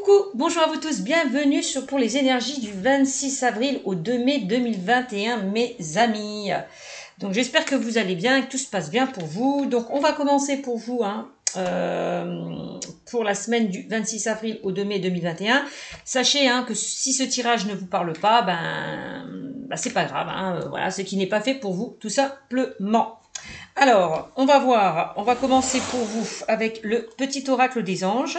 Coucou, bonjour à vous tous, bienvenue pour les énergies du 26 avril au 2 mai 2021, mes amis. Donc j'espère que vous allez bien, que tout se passe bien pour vous. Donc on va commencer pour vous, pour la semaine du 26 avril au 2 mai 2021. Sachez que si ce tirage ne vous parle pas, c'est pas grave, voilà, ce qui n'est pas fait pour vous, tout simplement. Alors, on va voir, on va commencer pour vous avec le petit oracle des anges.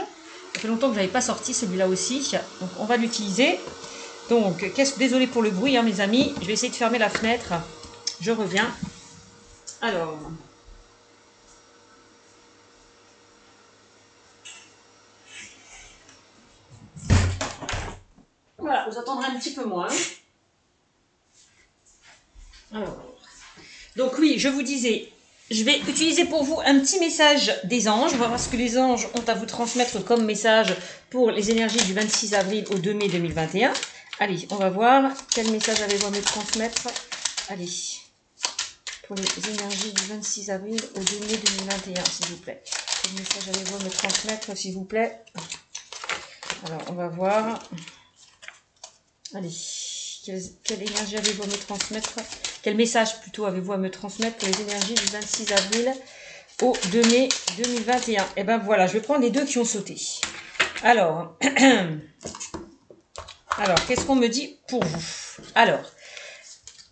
Ça fait longtemps que je n'avais pas sorti celui-là aussi, donc on va l'utiliser. Donc, désolé pour le bruit, mes amis, je vais essayer de fermer la fenêtre. Je reviens. Alors, voilà, vous entendrez un petit peu moins. Alors, donc oui, je vous disais, je vais utiliser pour vous un petit message des anges. On va voir ce que les anges ont à vous transmettre comme message pour les énergies du 26 avril au 2 mai 2021. Allez, on va voir quel message avez-vous à me transmettre. Allez, pour les énergies du 26 avril au 2 mai 2021, s'il vous plaît. Quel message avez-vous à me transmettre, s'il vous plaît? Alors, on va voir. Allez, quelle énergie avez-vous à me transmettre? Quel message plutôt avez-vous à me transmettre pour les énergies du 26 avril au 2 mai 2021? Et ben voilà, je vais prendre les deux qui ont sauté. Alors, qu'est-ce qu'on me dit pour vous? Alors,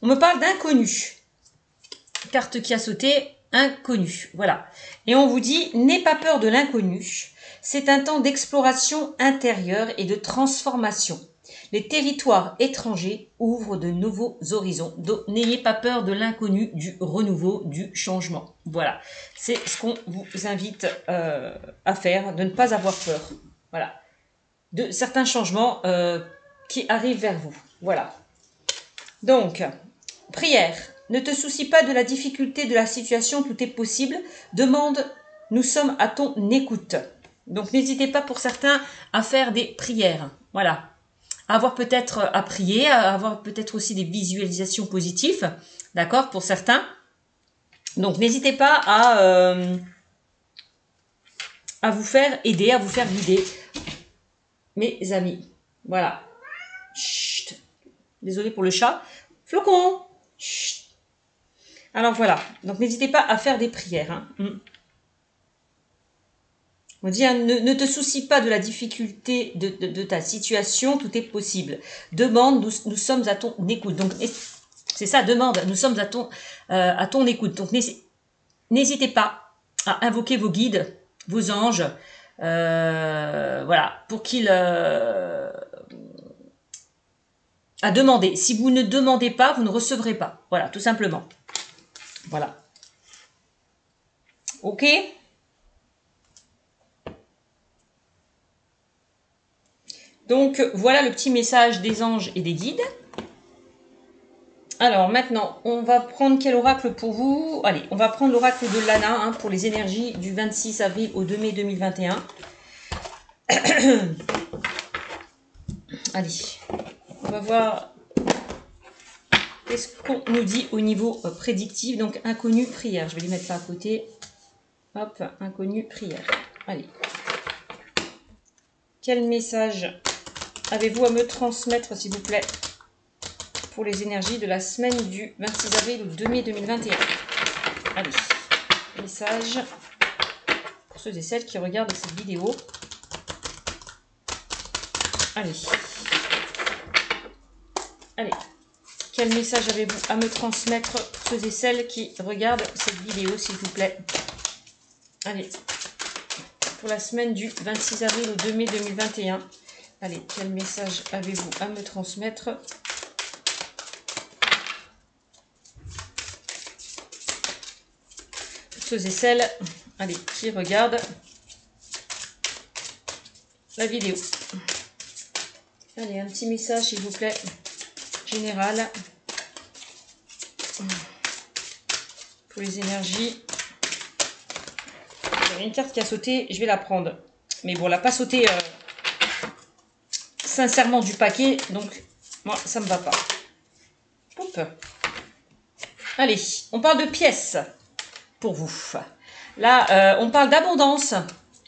on me parle d'inconnu. Carte qui a sauté, inconnu. Voilà. Et on vous dit, n'aie pas peur de l'inconnu. C'est un temps d'exploration intérieure et de transformation. Les territoires étrangers ouvrent de nouveaux horizons. Donc, n'ayez pas peur de l'inconnu, du renouveau, du changement. Voilà. C'est ce qu'on vous invite à faire, de ne pas avoir peur. Voilà. De certains changements qui arrivent vers vous. Voilà. Donc, prière. Ne te soucie pas de la difficulté de la situation, tout est possible. Demande, nous sommes à ton écoute. Donc, n'hésitez pas pour certains à faire des prières. Voilà. Avoir peut-être à prier, à avoir peut-être aussi des visualisations positives, d'accord, pour certains. Donc, n'hésitez pas à vous faire aider, à vous faire guider, mes amis. Voilà. Chut. Désolé pour le chat. Flocon. Chut. Alors, voilà. Donc, n'hésitez pas à faire des prières. On dit, ne te soucie pas de la difficulté de ta situation, tout est possible. Demande, nous sommes à ton écoute. Donc, c'est ça, demande, nous sommes à ton écoute. Donc, n'hésitez pas à invoquer vos guides, vos anges, voilà, pour qu'ils... à demander. Si vous ne demandez pas, vous ne recevrez pas. Voilà, tout simplement. Voilà. Ok ? Donc, voilà le petit message des anges et des guides. Alors, maintenant, on va prendre quel oracle pour vous? Allez, on va prendre l'oracle de Lana pour les énergies du 26 avril au 2 mai 2021. Allez, on va voir qu'est-ce qu'on nous dit au niveau prédictif. Donc, inconnu, prière. Je vais les mettre là à côté. Hop, inconnu, prière. Allez. Quel message avez-vous à me transmettre, s'il vous plaît, pour les énergies de la semaine du 26 avril au 2 mai 2021? Allez, message pour ceux et celles qui regardent cette vidéo. Allez. Allez. Quel message avez-vous à me transmettre pour ceux et celles qui regardent cette vidéo, s'il vous plaît? Allez. Pour la semaine du 26 avril au 2 mai 2021. Allez, quel message avez-vous à me transmettre? Pour ceux et celles, allez, qui regardent la vidéo. Allez, un petit message, s'il vous plaît, général, pour les énergies. Il y a une carte qui a sauté, je vais la prendre. Mais bon, elle n'a pas sauté sincèrement du paquet, donc moi, ça ne me va pas. Hop. Allez, on parle de pièces pour vous. Là, on parle d'abondance.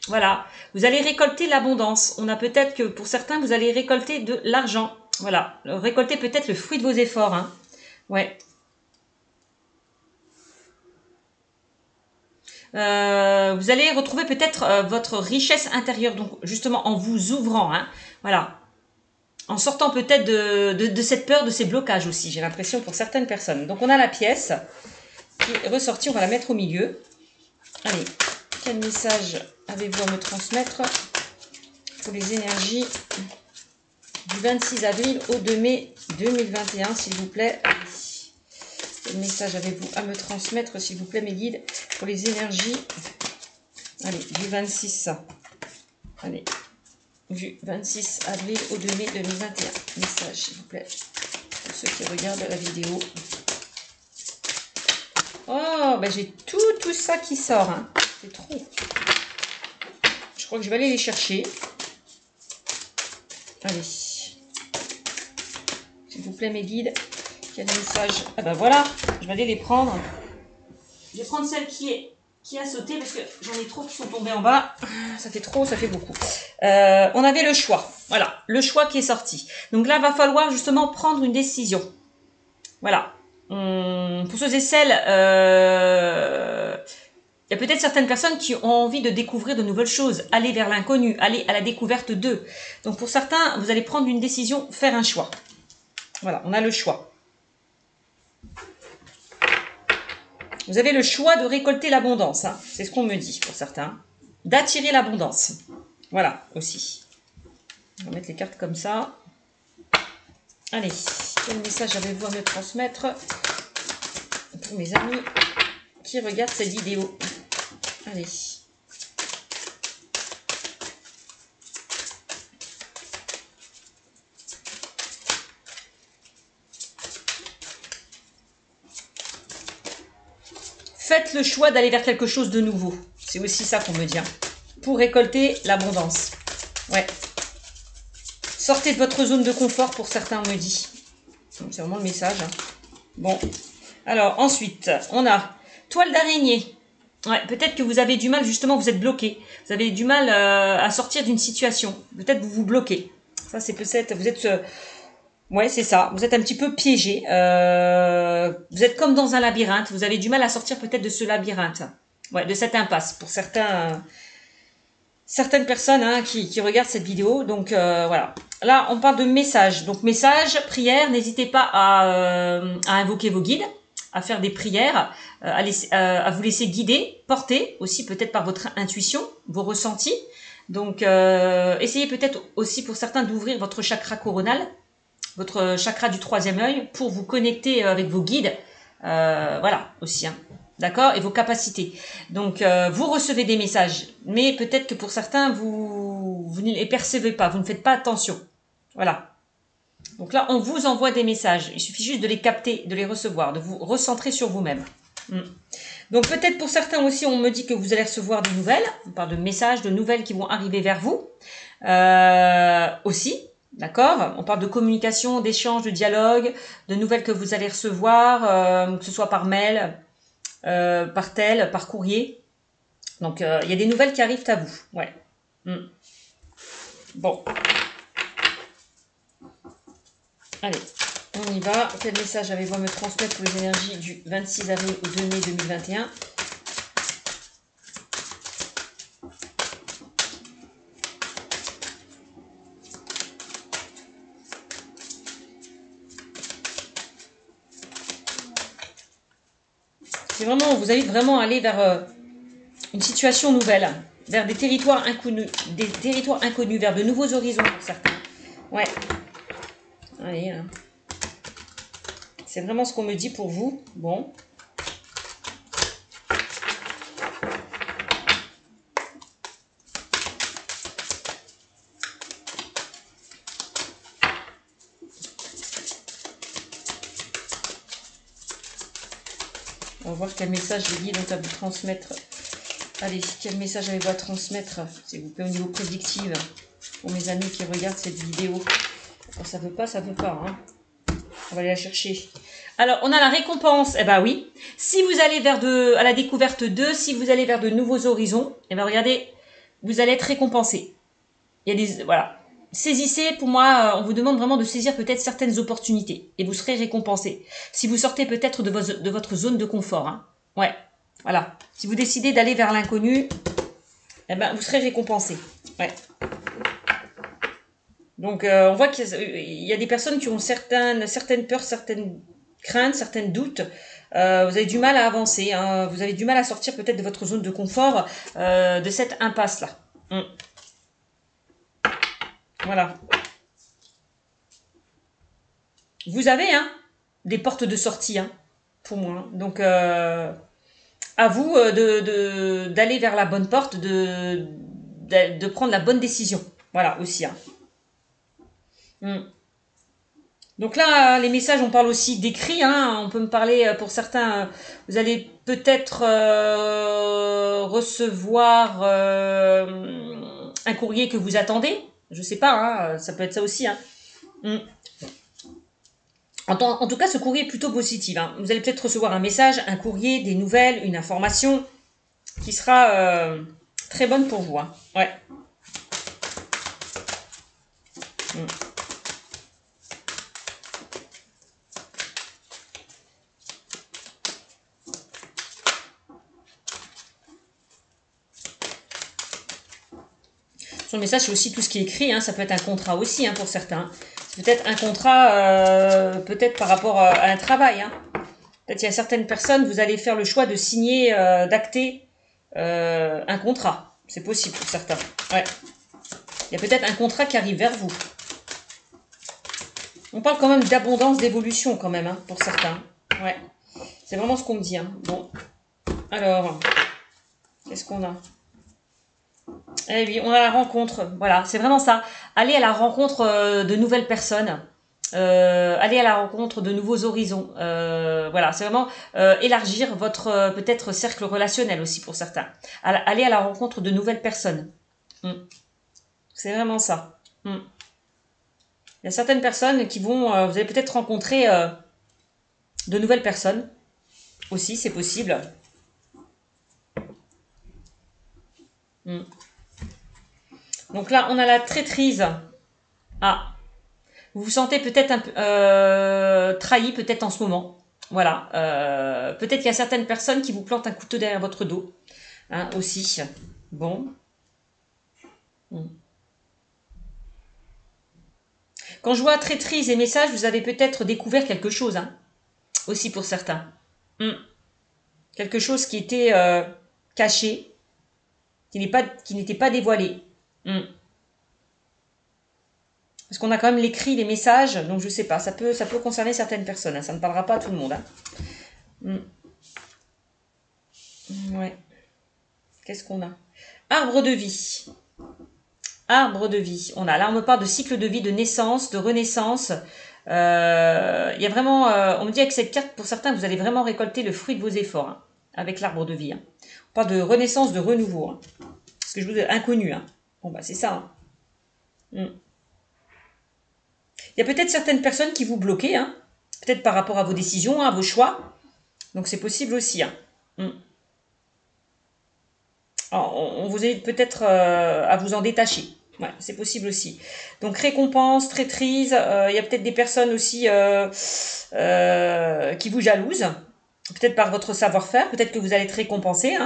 Voilà, vous allez récolter l'abondance. On a peut-être que pour certains, vous allez récolter de l'argent. Voilà, récolter peut-être le fruit de vos efforts. Hein. Ouais. Vous allez retrouver peut-être votre richesse intérieure. Donc justement en vous ouvrant. Hein. Voilà. En sortant peut-être de cette peur, de ces blocages aussi. J'ai l'impression pour certaines personnes. Donc on a la pièce qui est ressortie. On va la mettre au milieu. Allez, quel message avez-vous à me transmettre pour les énergies du 26 avril au 2 mai 2021, s'il vous plaît. Quel message avez-vous à me transmettre, s'il vous plaît, mes guides, pour les énergies, allez, du 26, allez, du 26 avril au 2 mai 2021. Message, s'il vous plaît, pour ceux qui regardent la vidéo. Oh, ben j'ai tout ça qui sort, hein. C'est trop. Je crois que je vais aller les chercher. Allez. S'il vous plaît, mes guides. Quel message? Ah ben voilà, je vais aller les prendre. Je vais prendre celle qui a sauté parce que j'en ai trop qui sont tombés en bas. Ça fait trop, ça fait beaucoup. On avait le choix. Voilà, le choix qui est sorti. Donc là, il va falloir justement prendre une décision. Voilà. Pour ceux et celles, il y a peut-être certaines personnes qui ont envie de découvrir de nouvelles choses, aller vers l'inconnu, aller à la découverte d'eux. Donc pour certains, vous allez prendre une décision, faire un choix. Voilà, on a le choix. Vous avez le choix de récolter l'abondance, hein. C'est ce qu'on me dit pour certains. D'attirer l'abondance. Voilà, aussi. On va mettre les cartes comme ça. Allez, quel message avez-vous à me transmettre pour mes amis qui regardent cette vidéo? Allez. Faites le choix d'aller vers quelque chose de nouveau. C'est aussi ça qu'on me dit. Hein. Pour récolter l'abondance. Ouais. Sortez de votre zone de confort pour certains, on me dit. C'est vraiment le message. Hein. Bon. Alors, ensuite, on a toile d'araignée. Ouais, peut-être que vous avez du mal, justement, vous êtes bloqué. Vous avez du mal à sortir d'une situation. Peut-être vous vous bloquez. Ça, c'est peut-être... Vous êtes... ouais, c'est ça. Vous êtes un petit peu piégé. Vous êtes comme dans un labyrinthe. Vous avez du mal à sortir peut-être de ce labyrinthe. Ouais, de cette impasse. Pour certaines personnes hein, qui regardent cette vidéo. Donc, voilà. Là, on parle de message. Donc, message, prière. N'hésitez pas à invoquer vos guides, à faire des prières, à vous laisser guider, porter aussi peut-être par votre intuition, vos ressentis. Donc, essayez peut-être aussi pour certains d'ouvrir votre chakra coronal, votre chakra du troisième œil, pour vous connecter avec vos guides. Voilà, aussi. Hein. D'accord? Et vos capacités. Donc, vous recevez des messages, mais peut-être que pour certains, vous ne les percevez pas, vous ne faites pas attention. Voilà. Donc là, on vous envoie des messages. Il suffit juste de les capter, de les recevoir, de vous recentrer sur vous-même. Donc peut-être pour certains aussi, on me dit que vous allez recevoir des nouvelles. On parle de messages, de nouvelles qui vont arriver vers vous. Aussi, d'accord? On parle de communication, d'échange, de dialogue, de nouvelles que vous allez recevoir, que ce soit par mail, par tel, par courrier. Donc il y a des nouvelles qui arrivent à vous. Ouais. Bon. Allez, on y va. Quel message avez-vous à me transmettre pour les énergies du 26 avril au 2 mai 2021? C'est vraiment, vous allez vraiment aller vers une situation nouvelle, vers des territoires inconnus, vers de nouveaux horizons pour certains. Ouais. Allez, hein. C'est vraiment ce qu'on me dit pour vous. Bon. On va voir quel message les guides ont à vous transmettre. Allez, quel message avez-vous à transmettre, s'il vous plaît, au niveau prédictif, pour mes amis qui regardent cette vidéo. Quand ça veut pas, ça veut pas. Hein. On va aller la chercher. Alors, on a la récompense. Eh ben oui. Si vous allez à la découverte d'eux, si vous allez vers de nouveaux horizons, eh ben regardez, vous allez être récompensé. Il y a des... Voilà. Saisissez, pour moi, on vous demande vraiment de saisir peut-être certaines opportunités et vous serez récompensé. Si vous sortez peut-être de votre zone de confort. Hein. Ouais, voilà. Si vous décidez d'aller vers l'inconnu, eh ben, vous serez récompensé. Ouais. Donc, on voit qu'il y a des personnes qui ont certaines peurs, certaines craintes, certains doutes. Vous avez du mal à avancer. Hein. Vous avez du mal à sortir peut-être de votre zone de confort, de cette impasse-là. Voilà. Vous avez des portes de sortie pour moi. Donc, à vous d'aller vers la bonne porte, de prendre la bonne décision. Voilà, aussi. Donc là, les messages, on parle aussi d'écrit. On peut me parler, pour certains, vous allez peut-être recevoir un courrier que vous attendez. Je sais pas, ça peut être ça aussi. En tout cas, ce courrier est plutôt positif. Vous allez peut-être recevoir un message, un courrier, des nouvelles, une information qui sera très bonne pour vous. Ouais. Son message, c'est aussi tout ce qui est écrit. Ça peut être un contrat aussi pour certains. C'est peut-être un contrat, peut-être par rapport à un travail. Peut-être il y a certaines personnes, vous allez faire le choix de signer, d'acter un contrat. C'est possible pour certains. Ouais. Il y a peut-être un contrat qui arrive vers vous. On parle quand même d'abondance, d'évolution quand même, pour certains. Ouais. C'est vraiment ce qu'on me dit. Bon. Alors, qu'est-ce qu'on a? Eh oui, on a la rencontre. Voilà, c'est vraiment ça. Allez à la rencontre de nouvelles personnes. Aller à la rencontre de nouveaux horizons. Voilà, c'est vraiment élargir votre peut-être cercle relationnel aussi pour certains. Aller à la rencontre de nouvelles personnes. C'est vraiment ça. Il y a certaines personnes qui vont... vous allez peut-être rencontrer de nouvelles personnes aussi, c'est possible. Donc là, on a la traîtrise. Vous vous sentez peut-être un peu trahi, peut-être en ce moment. Voilà. Peut-être qu'il y a certaines personnes qui vous plantent un couteau derrière votre dos. Aussi. Bon. Quand je vois traîtrise et messages, vous avez peut-être découvert quelque chose. Aussi pour certains. Quelque chose qui était caché, qui n'était pas dévoilé. Parce qu'on a quand même l'écrit, les messages, donc je sais pas, ça peut concerner certaines personnes, ça ne parlera pas à tout le monde. Ouais. Qu'est-ce qu'on a? Arbre de vie. Arbre de vie. Là, on me parle de cycle de vie, de naissance, de renaissance. Il y a vraiment, on me dit avec cette carte, pour certains, vous allez vraiment récolter le fruit de vos efforts avec l'arbre de vie. On parle de renaissance, de renouveau. Parce que je vous dis inconnu. Bon, bah, c'est ça. Il y a peut-être certaines personnes qui vous bloquent, peut-être par rapport à vos décisions, à vos choix. Donc, c'est possible aussi. Alors, on vous aide peut-être à vous en détacher. Ouais, c'est possible aussi. Donc récompense, traîtrise, il y a peut-être des personnes aussi qui vous jalousent, peut-être par votre savoir-faire, peut-être que vous allez être récompensé,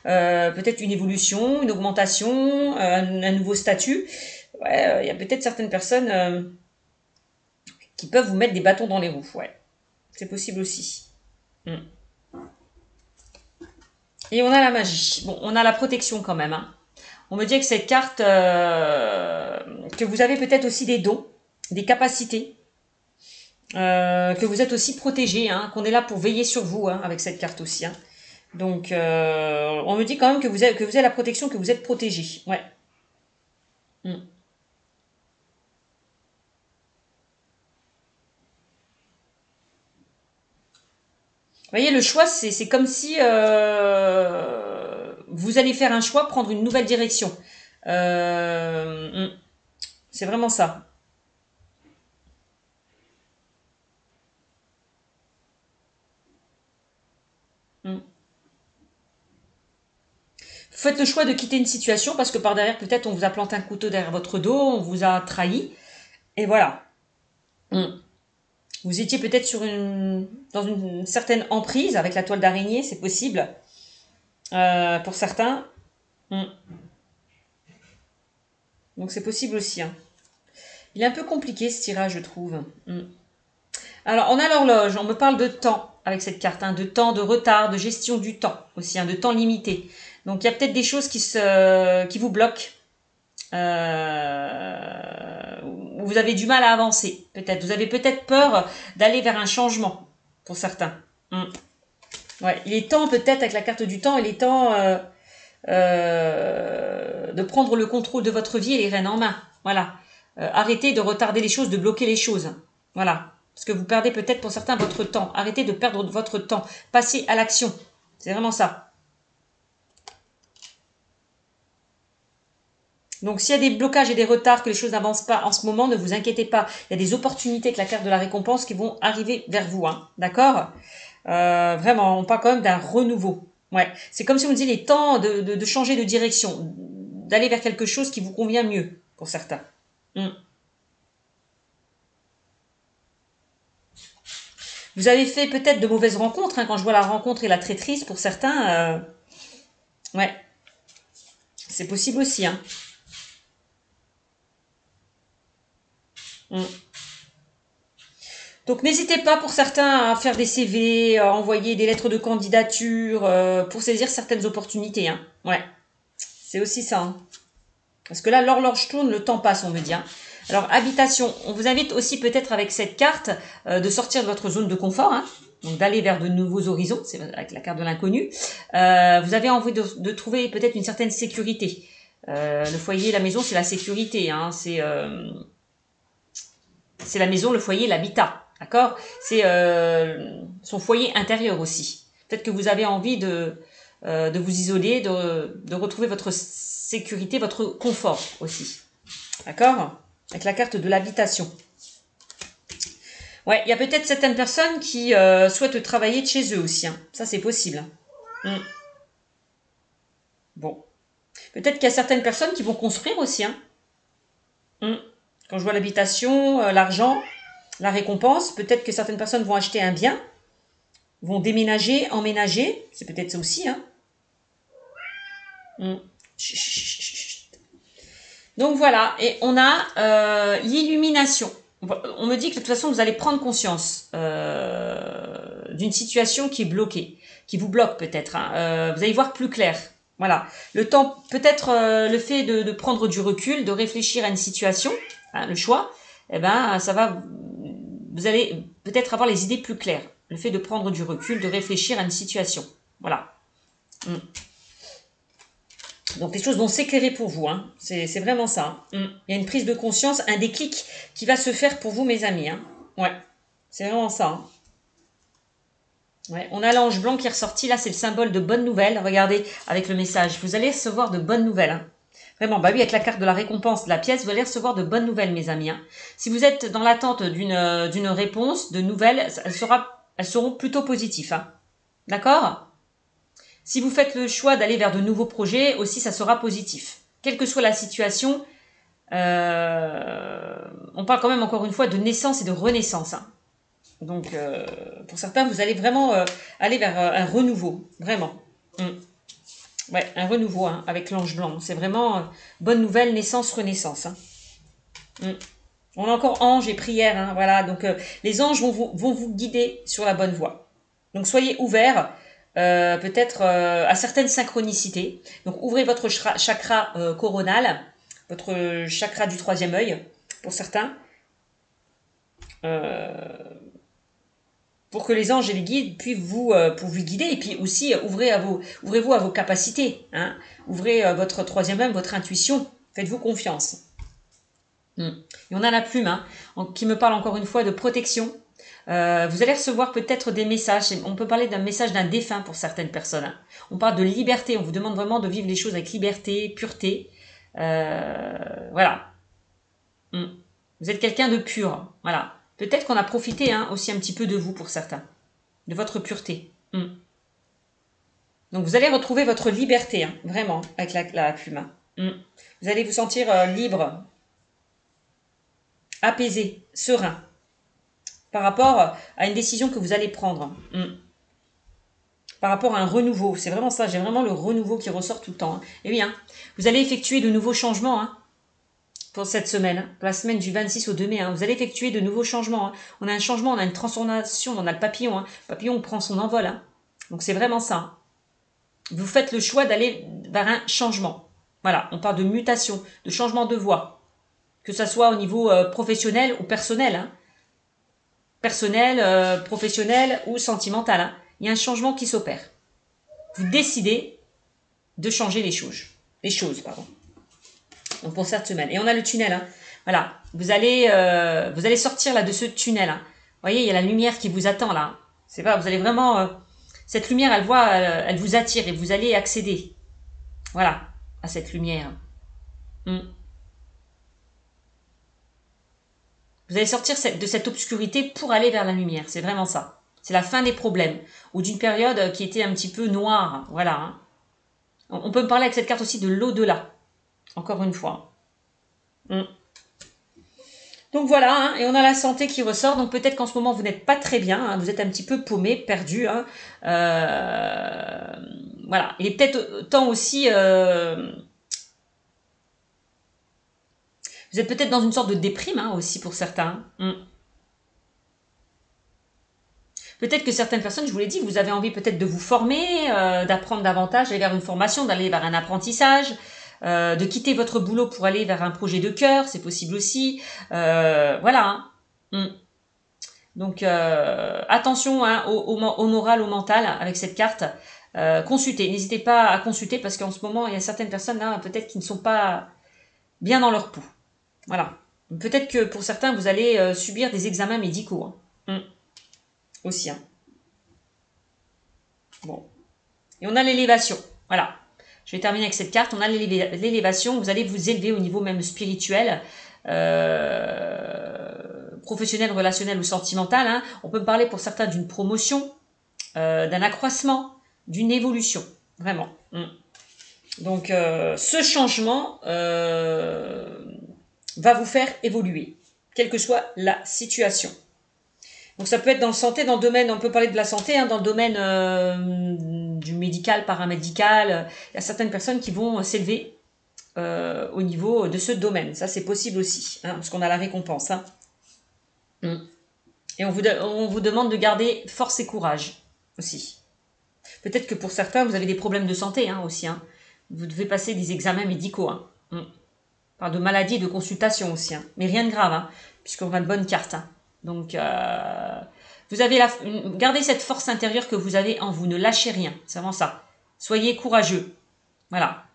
peut-être une évolution, une augmentation, un nouveau statut. Ouais, il y a peut-être certaines personnes qui peuvent vous mettre des bâtons dans les roues. Ouais, c'est possible aussi. Et on a la magie. Bon, on a la protection quand même. On me dit avec cette carte que vous avez peut-être aussi des dons, des capacités, que vous êtes aussi protégé, qu'on est là pour veiller sur vous avec cette carte aussi. Donc, on me dit quand même que vous avez la protection, que vous êtes protégé. Ouais. Vous voyez, le choix, c'est comme si vous allez faire un choix, prendre une nouvelle direction. C'est vraiment ça. faites le choix de quitter une situation parce que par derrière, peut-être, on vous a planté un couteau derrière votre dos, on vous a trahi. Et voilà. Vous étiez peut-être dans une certaine emprise avec la toile d'araignée, c'est possible. Pour certains. Donc c'est possible aussi. Hein. Il est un peu compliqué ce tirage, je trouve. Alors, on a l'horloge, on me parle de temps avec cette carte, hein, de temps, de retard, de gestion du temps aussi, hein, de temps limité. Donc, il y a peut-être des choses qui vous bloquent. Vous avez du mal à avancer, peut-être. Vous avez peut-être peur d'aller vers un changement, pour certains. Ouais, il est temps, peut-être, avec la carte du temps, il est temps de prendre le contrôle de votre vie et les rênes en main. Voilà. Arrêtez de retarder les choses, de bloquer les choses. Voilà. Parce que vous perdez peut-être pour certains votre temps. Arrêtez de perdre votre temps. Passez à l'action. C'est vraiment ça. Donc s'il y a des blocages et des retards, que les choses n'avancent pas en ce moment, ne vous inquiétez pas. Il y a des opportunités avec la carte de la récompense qui vont arriver vers vous. Hein. D'accord Vraiment, on parle quand même d'un renouveau. Ouais. C'est comme si on disait les temps de changer de direction, d'aller vers quelque chose qui vous convient mieux pour certains. Vous avez fait peut-être de mauvaises rencontres, hein, quand je vois la rencontre et la traîtrise pour certains. Ouais, c'est possible aussi. Hein. Donc n'hésitez pas pour certains à faire des CV, à envoyer des lettres de candidature pour saisir certaines opportunités. Hein. Ouais, c'est aussi ça. Hein. Parce que là, l'horloge tourne, le temps passe, on me dit. Hein. Alors, habitation, on vous invite aussi peut-être avec cette carte de sortir de votre zone de confort, hein, donc d'aller vers de nouveaux horizons, c'est avec la carte de l'inconnu. Vous avez envie de trouver peut-être une certaine sécurité. Le foyer, la maison, c'est la sécurité, hein, c'est la maison, le foyer, l'habitat, d'accord. C'est son foyer intérieur aussi. Peut-être que vous avez envie de vous isoler, de retrouver votre sécurité, votre confort aussi, d'accord. Avec la carte de l'habitation. Ouais, il y a peut-être certaines personnes qui souhaitent travailler de chez eux aussi. Hein. Ça, c'est possible. Bon. Peut-être qu'il y a certaines personnes qui vont construire aussi. Hein. Quand je vois l'habitation, l'argent, la récompense, peut-être que certaines personnes vont acheter un bien, vont déménager, emménager. C'est peut-être ça aussi. Hein. Donc voilà, et on a l'illumination. On me dit que de toute façon, vous allez prendre conscience d'une situation qui est bloquée, qui vous bloque peut-être. Hein. Vous allez voir plus clair. Voilà. Le temps, peut-être le fait de prendre du recul, de réfléchir à une situation, hein, le choix, eh ben, ça va. Vous allez peut-être avoir les idées plus claires. Le fait de prendre du recul, de réfléchir à une situation. Voilà. Donc les choses vont s'éclairer pour vous, hein. C'est vraiment ça. Hein. Il y a une prise de conscience, un déclic qui va se faire pour vous, mes amis. Hein. Ouais, c'est vraiment ça. Hein. Ouais. On a l'ange blanc qui est ressorti, là c'est le symbole de bonnes nouvelles. Regardez, avec le message, vous allez recevoir de bonnes nouvelles. Hein. Vraiment, bah oui, avec la carte de la récompense de la pièce, vous allez recevoir de bonnes nouvelles, mes amis. Hein. Si vous êtes dans l'attente d'une réponse, de nouvelles, elles seront plutôt positives. Hein. D'accord ? Si vous faites le choix d'aller vers de nouveaux projets, aussi ça sera positif. Quelle que soit la situation, on parle quand même encore une fois de naissance et de renaissance. Hein. Donc pour certains, vous allez vraiment aller vers un renouveau, vraiment. Ouais, un renouveau hein, avec l'ange blanc. C'est vraiment bonne nouvelle, naissance, renaissance. Hein. On a encore ange et prière, hein, voilà. Donc les anges vont vous guider sur la bonne voie. Donc soyez ouverts. Peut-être à certaines synchronicités. Donc ouvrez votre chakra coronal, votre chakra du troisième œil, pour certains, pour que les anges et les guides puissent vous guider. Et puis aussi ouvrez-vous à vos capacités. Hein. Ouvrez votre troisième œil, votre intuition. Faites-vous confiance. Et on a la plume hein, qui me parle encore une fois de protection. Vous allez recevoir peut-être des messages. On peut parler d'un message d'un défunt pour certaines personnes. Hein. On parle de liberté. On vous demande vraiment de vivre les choses avec liberté, pureté. Voilà. Vous êtes quelqu'un de pur. Voilà. Peut-être qu'on a profité hein, aussi un petit peu de vous pour certains. De votre pureté. Donc, vous allez retrouver votre liberté, hein, vraiment, avec la plume. Hein. Vous allez vous sentir libre, apaisé, serein, par rapport à une décision que vous allez prendre. Par rapport à un renouveau. C'est vraiment ça, j'ai vraiment le renouveau qui ressort tout le temps. Hein. Et oui, hein, vous allez effectuer de nouveaux changements hein, pour cette semaine, pour la semaine du 26 au 2 mai. Hein. Vous allez effectuer de nouveaux changements. Hein. On a un changement, on a une transformation, on a le papillon. Hein. Le papillon prend son envol. Hein. Donc c'est vraiment ça. Hein. Vous faites le choix d'aller vers un changement. Voilà, on parle de mutation, de changement de voie. Que ça soit au niveau professionnel ou personnel. Hein. Personnel, professionnel ou sentimental. Hein. Il y a un changement qui s'opère. Vous décidez de changer les choses. Donc pour cette semaine. Et on a le tunnel. Hein. Voilà. Vous allez sortir là de ce tunnel. Hein. Vous voyez, il y a la lumière qui vous attend là. C'est pas, vous allez vraiment... cette lumière, elle vous attire et vous allez accéder. Voilà, à cette lumière. Vous allez sortir de cette obscurité pour aller vers la lumière. C'est vraiment ça. C'est la fin des problèmes. Ou d'une période qui était un petit peu noire. Voilà. Hein. On peut me parler avec cette carte aussi de l'au-delà. Encore une fois. Donc voilà, hein, et on a la santé qui ressort. Donc peut-être qu'en ce moment, vous n'êtes pas très bien. Hein, vous êtes un petit peu paumé, perdu. Hein, voilà. Il est peut-être temps aussi... vous êtes peut-être dans une sorte de déprime hein, aussi pour certains. Peut-être que certaines personnes, je vous l'ai dit, vous avez envie peut-être de vous former, d'apprendre davantage, d'aller vers une formation, d'aller vers un apprentissage, de quitter votre boulot pour aller vers un projet de cœur, c'est possible aussi. Voilà. Hein. Donc, attention hein, au moral, au mental avec cette carte. Consultez, n'hésitez pas à consulter parce qu'en ce moment, il y a certaines personnes là, peut-être qui ne sont pas bien dans leur peau. Voilà. Peut-être que pour certains, vous allez subir des examens médicaux. Hein. Aussi. Hein. Bon. Et on a l'élévation. Voilà. Je vais terminer avec cette carte. On a l'élévation. Vous allez vous élever au niveau même spirituel, professionnel, relationnel ou sentimental. Hein. On peut me parler pour certains d'une promotion, d'un accroissement, d'une évolution. Vraiment. Donc, ce changement va vous faire évoluer, quelle que soit la situation. Donc ça peut être dans la santé, dans le domaine, on peut parler de la santé, hein, dans le domaine du médical, paramédical. Il y a certaines personnes qui vont s'élever au niveau de ce domaine. Ça, c'est possible aussi, hein, parce qu'on a la récompense. Hein. Et on vous demande de garder force et courage aussi. Peut-être que pour certains, vous avez des problèmes de santé hein, aussi. Hein. Vous devez passer des examens médicaux. Hein. On parle de maladies et de consultations aussi. Hein. Mais rien de grave, hein, puisqu'on a de bonnes cartes. Hein. Donc, vous avez gardez cette force intérieure que vous avez en vous. Ne lâchez rien. C'est vraiment ça. Soyez courageux. Voilà.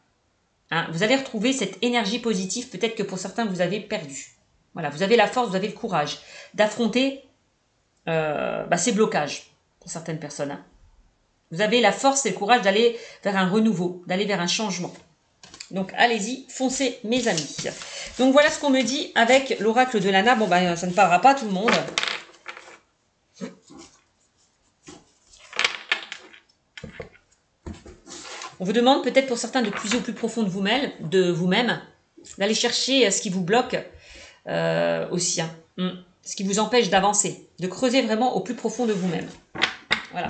Hein, vous allez retrouver cette énergie positive. Peut-être que pour certains, vous avez perdu. Voilà. Vous avez la force, vous avez le courage d'affronter ces blocages pour certaines personnes. Hein. Vous avez la force et le courage d'aller vers un renouveau, d'aller vers un changement. Donc, allez-y, foncez, mes amis. Donc, voilà ce qu'on me dit avec l'oracle de Lana. Bon, ben, ça ne parlera pas à tout le monde. On vous demande peut-être pour certains de puiser au plus profond de vous-même, d'aller chercher ce qui vous bloque aussi. Hein. Ce qui vous empêche d'avancer. De creuser vraiment au plus profond de vous-même. Voilà.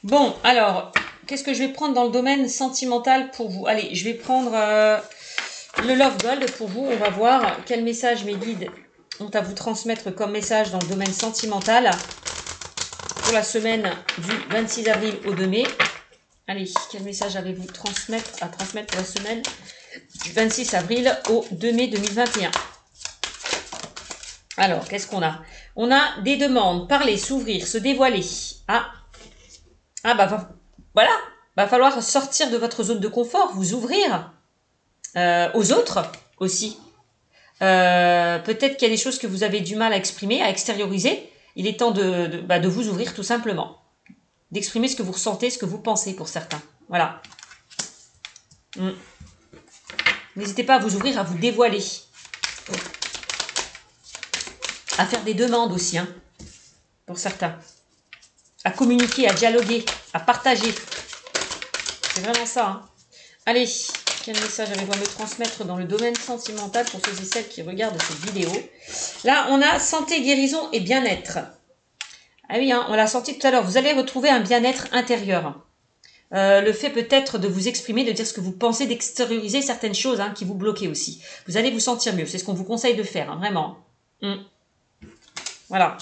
Bon, alors... Qu'est-ce que je vais prendre dans le domaine sentimental pour vous? Allez, je vais prendre le Love Gold pour vous. On va voir quel message mes guides ont à vous transmettre comme message dans le domaine sentimental pour la semaine du 26 avril au 2 mai. Allez, quel message avez-vous à transmettre pour la semaine du 26 avril au 2 mai 2021? Alors, qu'est-ce qu'on a? On a des demandes, parler, s'ouvrir, se dévoiler. Voilà, va falloir sortir de votre zone de confort, vous ouvrir aux autres aussi. Peut-être qu'il y a des choses que vous avez du mal à exprimer, à extérioriser. Il est temps de vous ouvrir tout simplement. D'exprimer ce que vous ressentez, ce que vous pensez pour certains. Voilà. N'hésitez pas à vous ouvrir, à vous dévoiler. À faire des demandes aussi, hein, pour certains. à communiquer, à dialoguer, à partager. C'est vraiment ça. Hein. Allez, quel message avez-vous à me transmettre dans le domaine sentimental pour ceux et celles qui regardent cette vidéo? Là, on a santé, guérison et bien-être. Ah oui, hein, on l'a sorti tout à l'heure. Vous allez retrouver un bien-être intérieur. Le fait peut-être de vous exprimer, de dire ce que vous pensez, d'extérioriser certaines choses qui vous bloquent aussi. Vous allez vous sentir mieux. C'est ce qu'on vous conseille de faire, hein, vraiment. Voilà.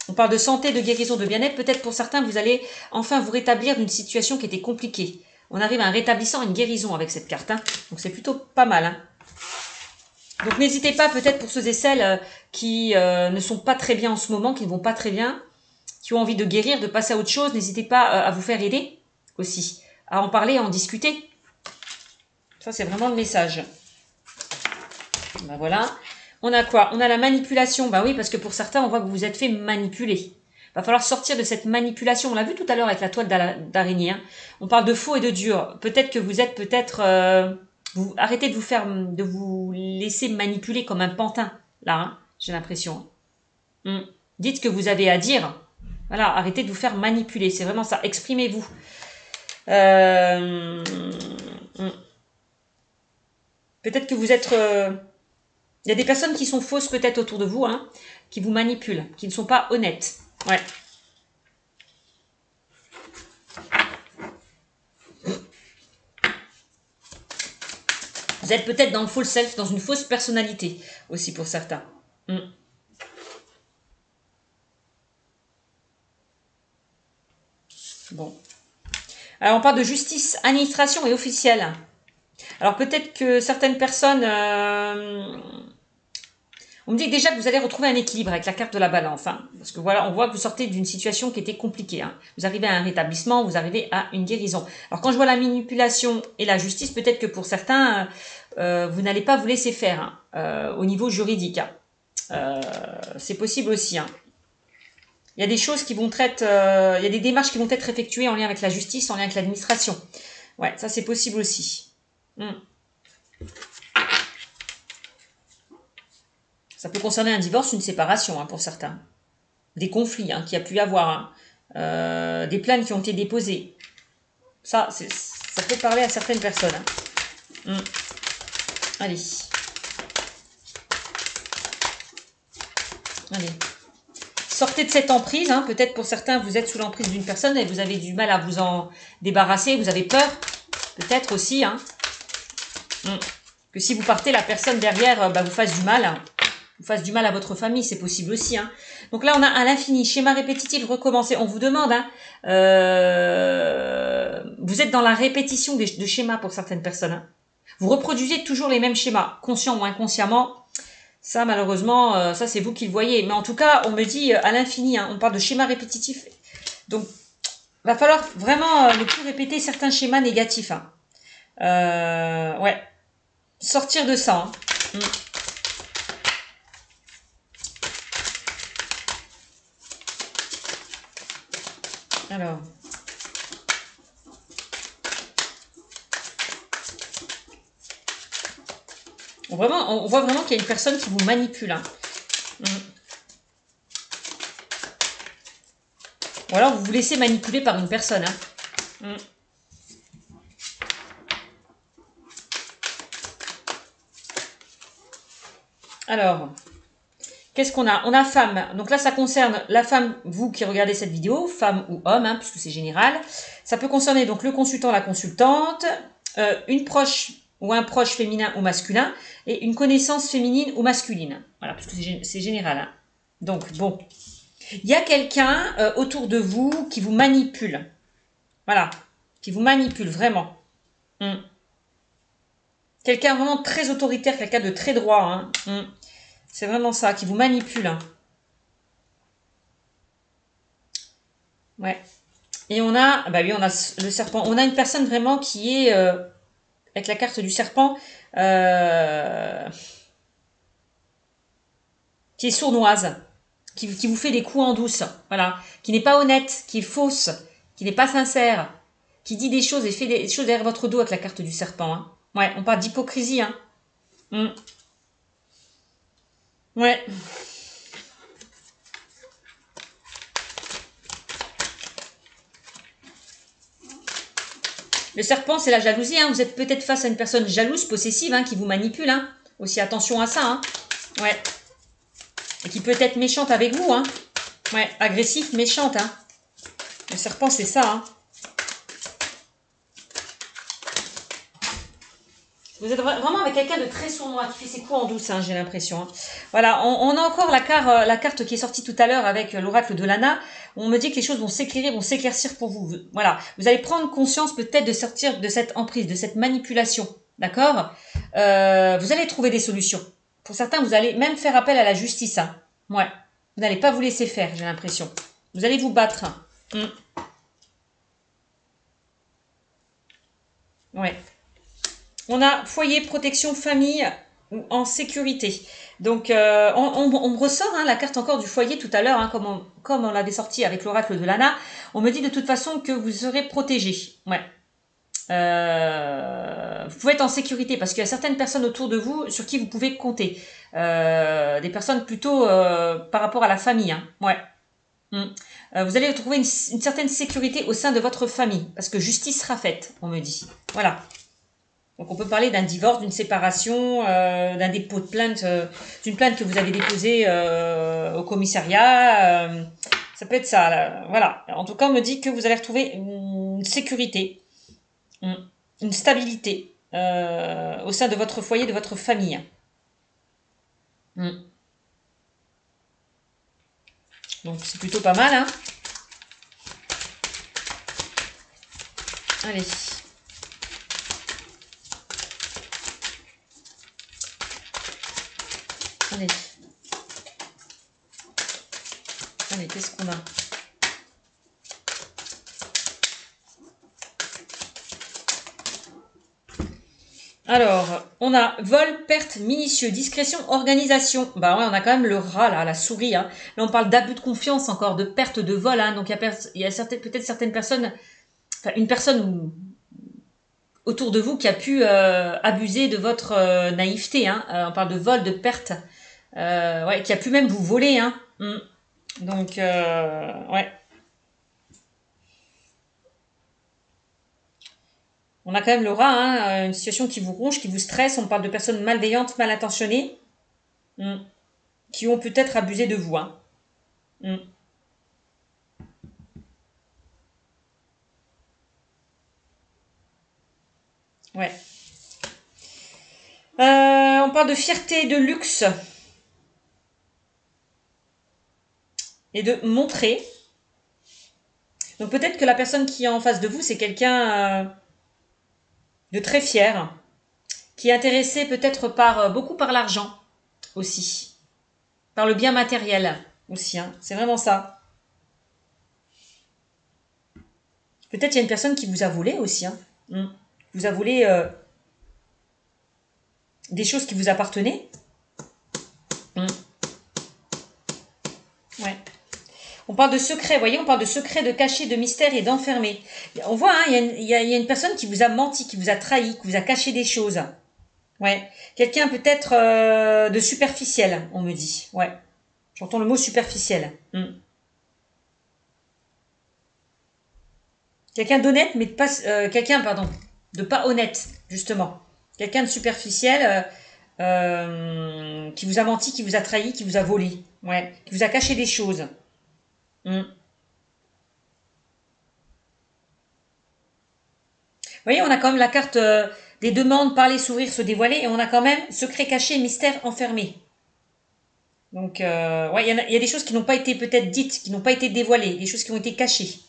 On parle de santé, de guérison, de bien-être. Peut-être pour certains, vous allez enfin vous rétablir d'une situation qui était compliquée. On arrive à un rétablissement, à une guérison avec cette carte. Hein. Donc c'est plutôt pas mal. Hein. Donc n'hésitez pas, peut-être pour ceux et celles qui ne sont pas très bien en ce moment, qui ne vont pas très bien, qui ont envie de guérir, de passer à autre chose, n'hésitez pas à vous faire aider aussi, à en parler, à en discuter. Ça, c'est vraiment le message. Ben voilà. On a quoi? On a la manipulation. Ben oui, parce que pour certains, on voit que vous vous êtes fait manipuler. Il va falloir sortir de cette manipulation. On l'a vu tout à l'heure avec la toile d'araignée. Hein. On parle de faux et de dur. Peut-être que vous êtes vous arrêtez de vous laisser manipuler comme un pantin. Là, hein, j'ai l'impression. Dites ce que vous avez à dire. Voilà, arrêtez de vous faire manipuler. C'est vraiment ça. Exprimez-vous. Peut-être que vous êtes... Il y a des personnes qui sont fausses peut-être autour de vous, hein, qui vous manipulent, qui ne sont pas honnêtes. Ouais. Vous êtes peut-être dans le faux self, dans une fausse personnalité aussi pour certains. Bon. Alors on parle de justice, administration et officielle. Alors peut-être que certaines personnes... on me dit déjà que vous allez retrouver un équilibre avec la carte de la balance. Hein, parce que voilà, on voit que vous sortez d'une situation qui était compliquée. Hein. Vous arrivez à un rétablissement, vous arrivez à une guérison. Alors quand je vois la manipulation et la justice, peut-être que pour certains, vous n'allez pas vous laisser faire au niveau juridique. Hein. C'est possible aussi. Hein. Il y a des choses qui vont être... il y a des démarches qui vont être effectuées en lien avec la justice, en lien avec l'administration. Ouais, ça c'est possible aussi. Ça peut concerner un divorce, une séparation pour certains. Des conflits qu'il y a pu y avoir. Des plaintes qui ont été déposées. Ça peut parler à certaines personnes. Allez. Allez. Sortez de cette emprise. Peut-être pour certains, vous êtes sous l'emprise d'une personne et vous avez du mal à vous en débarrasser. Vous avez peur. Peut-être aussi. Que si vous partez, la personne derrière vous fasse du mal. Vous fasse du mal à votre famille, c'est possible aussi. Donc là, on a à l'infini, schéma répétitif, recommencer. On vous demande, vous êtes dans la répétition de schémas pour certaines personnes. Vous reproduisez toujours les mêmes schémas, conscient ou inconsciemment. Ça, malheureusement, ça c'est vous qui le voyez. Mais en tout cas, on me dit à l'infini, on parle de schéma répétitif. Donc, va falloir vraiment ne plus répéter certains schémas négatifs. Ouais. Sortir de ça. Alors, on voit vraiment qu'il y a une personne qui vous manipule. Ou alors vous vous laissez manipuler par une personne. Alors, qu'est-ce qu'on a? On a femme. Donc là, ça concerne la femme, vous qui regardez cette vidéo, femme ou homme, puisque c'est général. Ça peut concerner donc le consultant, la consultante, une proche ou un proche féminin ou masculin, et une connaissance féminine ou masculine. Voilà, parce que c'est général. Donc, bon. Il y a quelqu'un autour de vous qui vous manipule. Voilà. Qui vous manipule, vraiment. Quelqu'un vraiment très autoritaire, quelqu'un de très droit. C'est vraiment ça, qui vous manipule. Ouais. Et on a, oui, on a le serpent. On a une personne vraiment qui est, avec la carte du serpent, qui est sournoise, qui vous fait des coups en douce, voilà, qui n'est pas honnête, qui est fausse, qui n'est pas sincère, qui dit des choses et fait des choses derrière votre dos avec la carte du serpent. Ouais, on parle d'hypocrisie. Ouais. Le serpent, c'est la jalousie. Hein. Vous êtes peut-être face à une personne jalouse, possessive, hein, qui vous manipule. Hein. Aussi, attention à ça. Hein. Ouais. Et qui peut être méchante avec vous. Hein. Ouais, agressif, méchante. Hein. Le serpent, c'est ça. Hein. Vous êtes vraiment avec quelqu'un de très sournois, qui fait ses coups en douce, hein, j'ai l'impression. Hein. Voilà, on a encore la carte qui est sortie tout à l'heure avec l'oracle de Lana. On me dit que les choses vont s'éclairer, vont s'éclaircir pour vous. Voilà, vous allez prendre conscience peut-être de sortir de cette emprise, de cette manipulation. D'accord. Vous allez trouver des solutions. Pour certains, vous allez même faire appel à la justice. Hein. Ouais, vous n'allez pas vous laisser faire, j'ai l'impression. Vous allez vous battre. Hein. Ouais. On a foyer, protection, famille ou en sécurité. Donc, on me ressort hein, la carte encore du foyer tout à l'heure, hein, comme on l'avait sorti avec l'oracle de Lana. On me dit de toute façon que vous serez protégé. Ouais. Vous pouvez être en sécurité parce qu'il y a certaines personnes autour de vous sur qui vous pouvez compter. Des personnes plutôt par rapport à la famille. Hein. Ouais. Vous allez trouver une certaine sécurité au sein de votre famille parce que justice sera faite, on me dit. Voilà. Donc on peut parler d'un divorce, d'une séparation, d'un dépôt de plainte, d'une plainte que vous avez déposée au commissariat. Ça peut être ça. Là. Voilà. En tout cas, on me dit que vous allez retrouver une sécurité, une stabilité au sein de votre foyer, de votre famille. Donc c'est plutôt pas mal. Hein. Allez. Allez. Allez, qu'est-ce qu'on a? Alors, on a vol, perte, minutieux, discrétion, organisation. Bah ouais, on a quand même le rat, là, la souris. Hein. Là, on parle d'abus de confiance encore, de perte de vol. Hein. Donc, il y a peut-être certaines personnes, enfin, une personne autour de vous qui a pu abuser de votre naïveté. Hein. On parle de vol, de perte. Ouais, qui a pu même vous voler. Hein. Donc, ouais. On a quand même le rat, hein, une situation qui vous ronge, qui vous stresse. On parle de personnes malveillantes, mal intentionnées, qui ont peut-être abusé de vous. Hein. Ouais. On parle de fierté, de luxe et de montrer. Donc peut-être que la personne qui est en face de vous, c'est quelqu'un de très fier, qui est intéressé peut-être beaucoup par l'argent aussi, par le bien matériel aussi. Hein. C'est vraiment ça. Peut-être il y a une personne qui vous a volé aussi. Hein. Vous a volé des choses qui vous appartenaient. Ouais. On parle de secret, vous voyez, on parle de secret, de caché, de mystère et d'enfermé. On voit, hein, il y a une personne qui vous a menti, qui vous a trahi, qui vous a caché des choses. Ouais. Quelqu'un peut-être de superficiel, on me dit. Ouais. J'entends le mot superficiel. Quelqu'un d'honnête, mais de pas quelqu'un, pardon, de pas honnête, justement. Quelqu'un de superficiel qui vous a menti, qui vous a trahi, qui vous a volé. Ouais. Qui vous a caché des choses. Vous voyez, on a quand même la carte des demandes, parler, s'ouvrir, se dévoiler, et on a quand même secret caché, mystère enfermé. Donc, ouais, il y a des choses qui n'ont pas été peut-être dites, qui n'ont pas été dévoilées, des choses qui ont été cachées.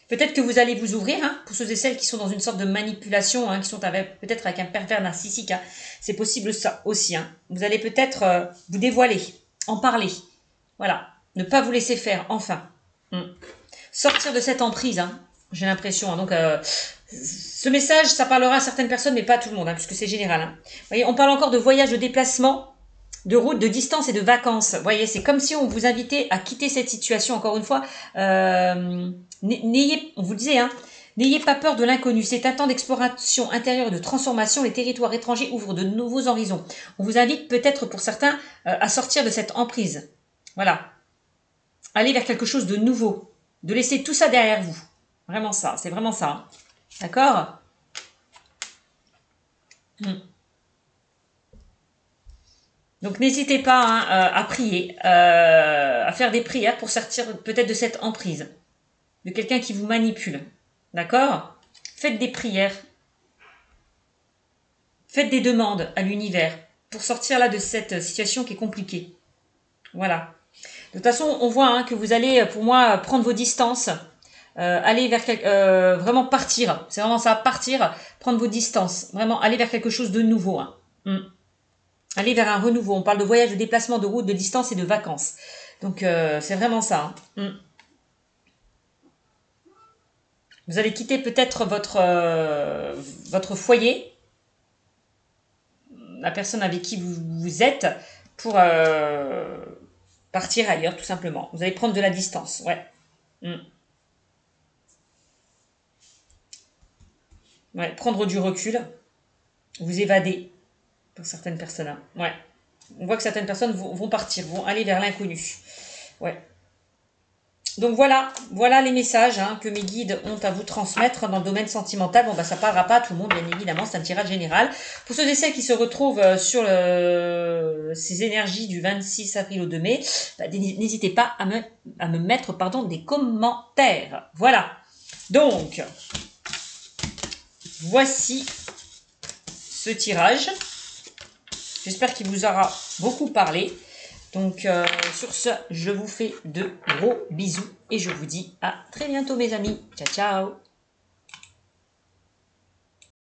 Peut-être que vous allez vous ouvrir, hein, pour ceux et celles qui sont dans une sorte de manipulation, hein, qui sont peut-être avec un pervers narcissique. Hein. C'est possible ça aussi. Hein. Vous allez peut-être vous dévoiler, en parler. Voilà. Ne pas vous laisser faire, enfin. Sortir de cette emprise, hein, j'ai l'impression. Hein. Donc, ce message, ça parlera à certaines personnes, mais pas à tout le monde, hein, puisque c'est général. Hein. Vous voyez, on parle encore de voyage, de déplacement, de route, de distance et de vacances. Vous voyez, c'est comme si on vous invitait à quitter cette situation, encore une fois. On vous le disait, hein, n'ayez pas peur de l'inconnu. C'est un temps d'exploration intérieure et de transformation. Les territoires étrangers ouvrent de nouveaux horizons. On vous invite peut-être pour certains à sortir de cette emprise. Voilà. Aller vers quelque chose de nouveau. de laisser tout ça derrière vous. Vraiment ça, c'est vraiment ça. Hein. D'accord? Donc n'hésitez pas hein, à prier, à faire des prières pour sortir peut-être de cette emprise, de quelqu'un qui vous manipule. D'accord? Faites des prières, faites des demandes à l'univers pour sortir là de cette situation qui est compliquée. Voilà. De toute façon, on voit hein, que vous allez, pour moi, prendre vos distances, aller vers vraiment partir. C'est vraiment ça, partir, prendre vos distances, vraiment aller vers quelque chose de nouveau. Hein. Aller vers un renouveau. On parle de voyage, de déplacement, de route, de distance et de vacances. Donc c'est vraiment ça. Hein. Vous allez quitter peut-être votre foyer, la personne avec qui vous êtes, pour partir ailleurs tout simplement. Vous allez prendre de la distance. Ouais. Ouais, prendre du recul, vous évader pour certaines personnes. Hein. Ouais. On voit que certaines personnes vont partir, vont aller vers l'inconnu. Ouais. Donc voilà les messages hein, que mes guides ont à vous transmettre dans le domaine sentimental. Bon, bah, ça parlera pas à tout le monde, bien évidemment, c'est un tirage général. Pour ceux et celles qui se retrouvent sur ces énergies du 26 avril au 2 mai, bah, n'hésitez pas à me mettre des commentaires. Voilà. Donc, voici ce tirage. J'espère qu'il vous aura beaucoup parlé. Donc, sur ce, je vous fais de gros bisous et je vous dis à très bientôt, mes amis. Ciao, ciao!